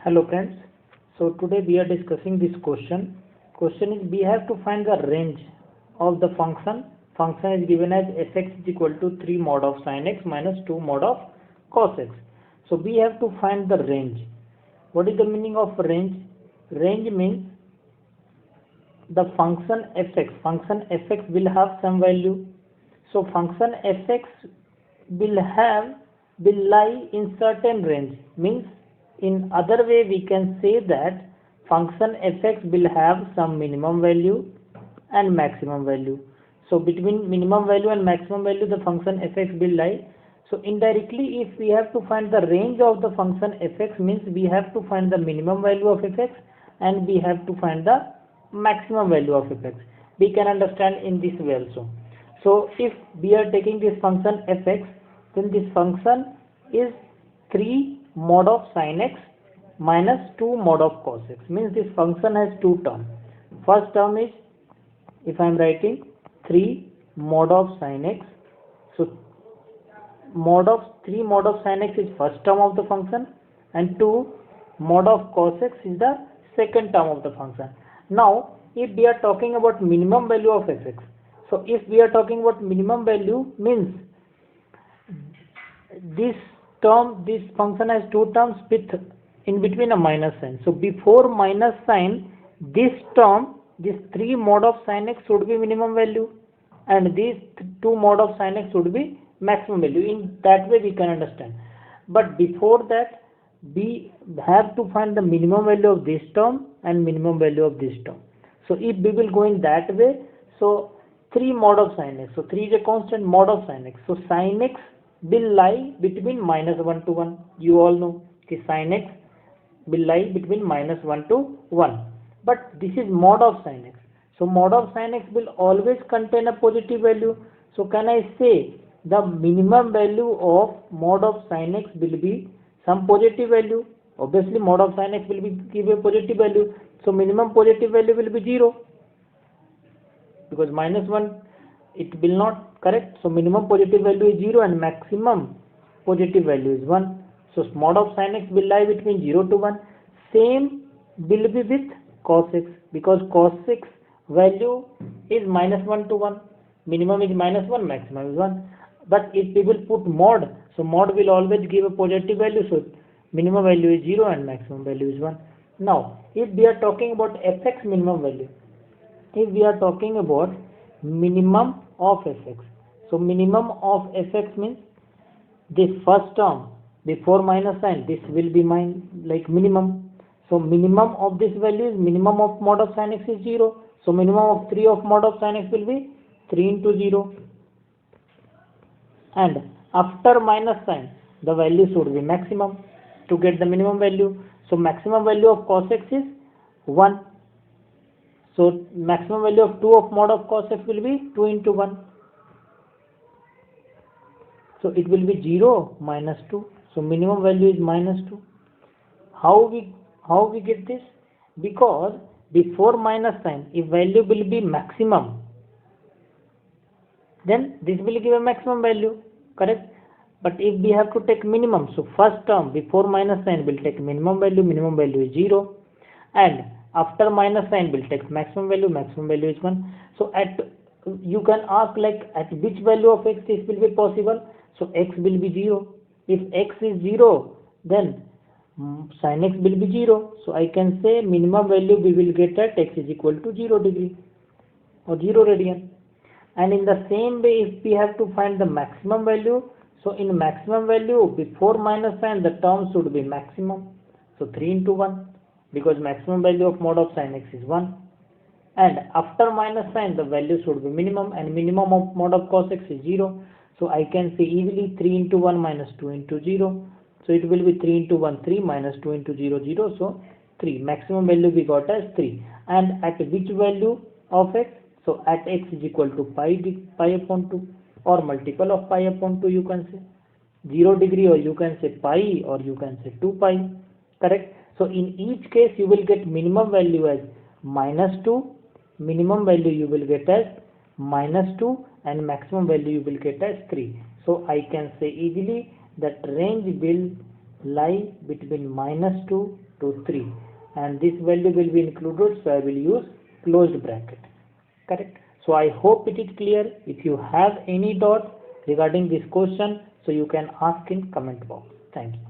Hello friends. So today we are discussing this question. Question is we have to find the range of the function. Function is given as fx is equal to 3 mod of sin x minus 2 mod of cos x. So we have to find the range. What is the meaning of range? Range means the function fx will have some value. So function fx will lie in certain range, means in other way we can say that function fx will have some minimum value and maximum value. So between minimum value and maximum value the function fx will lie. So indirectly, if we have to find the range of the function fx, means we have to find the minimum value of fx and we have to find the maximum value of fx. We can understand in this way also. So if we are taking this function fx, then this function is 3 mod of sin x minus 2 mod of cos x, means this function has two terms. First term is, if I am writing 3 mod of sin x, so 3 mod of sin x is first term of the function and 2 mod of cos x is the second term of the function. Now if we are talking about minimum value of fx, so if we are talking about minimum value, means this function has two terms with in between a minus sign. So before minus sign, this term, this 3 mod of sin x should be minimum value and these 2 mod of sin x should be maximum value. In that way we can understand. But before that we have to find the minimum value of this term and minimum value of this term. So if we will go in that way, so 3 mod of sin x, so 3 is a constant, mod of sin x, so sin x will lie between minus 1 to 1. You all know that sin x will lie between minus 1 to 1. But this is mod of sin x. So mod of sin x will always contain a positive value. So can I say the minimum value of mod of sin x will be some positive value? Obviously mod of sin x will give a positive value. So minimum positive value will be 0. Because minus 1 it will not, correct. So minimum positive value is 0 and maximum positive value is 1. So mod of sin x will lie between 0 to 1. Same will be with cos x, because cos x value is minus 1 to 1. Minimum is minus 1, maximum is 1. But if we will put mod, so mod will always give a positive value. So minimum value is 0 and maximum value is 1. Now if we are talking about fx minimum value, if we are talking about minimum of fx, so minimum of fx means this first term before minus sign, this will be like minimum. So minimum of this value is minimum of mod of sin x is 0. So minimum of 3 of mod of sin x will be 3 into 0. And after minus sign, the value should be maximum to get the minimum value. So maximum value of cos x is 1. So maximum value of 2 of mod of cos x will be 2 into 1. So it will be 0 minus 2. So minimum value is minus 2. How we get this? Because before minus sign, if value will be maximum, then this will give a maximum value, correct? But if we have to take minimum, so first term before minus sign will take minimum value is 0, and after minus sign will take maximum value is 1. So you can ask like at which value of x this will be possible. So x will be 0. If x is 0, then sin x will be 0. So I can say minimum value we will get at x is equal to 0 degree or 0 radian. And in the same way, if we have to find the maximum value, so in maximum value before minus sign the term should be maximum. So 3 into 1, because maximum value of mod of sin x is 1. And after minus sign the value should be minimum, and minimum of mod of cos x is 0. So I can say easily 3 into 1 minus 2 into 0. So it will be 3 into 1 3 minus 2 into 0 0. So 3. Maximum value we got as 3. And at which value of x? So at x is equal to pi upon 2 or multiple of pi upon 2, you can say 0 degree, or you can say pi, or you can say 2 pi, correct? So in each case you will get minimum value as minus 2, minimum value you will get as minus 2, and maximum value you will get as 3. So I can say easily that range will lie between -2 to 3, and this value will be included, so I will use closed bracket. Correct. So I hope it is clear. If you have any doubt regarding this question, so you can ask in comment box. Thank you.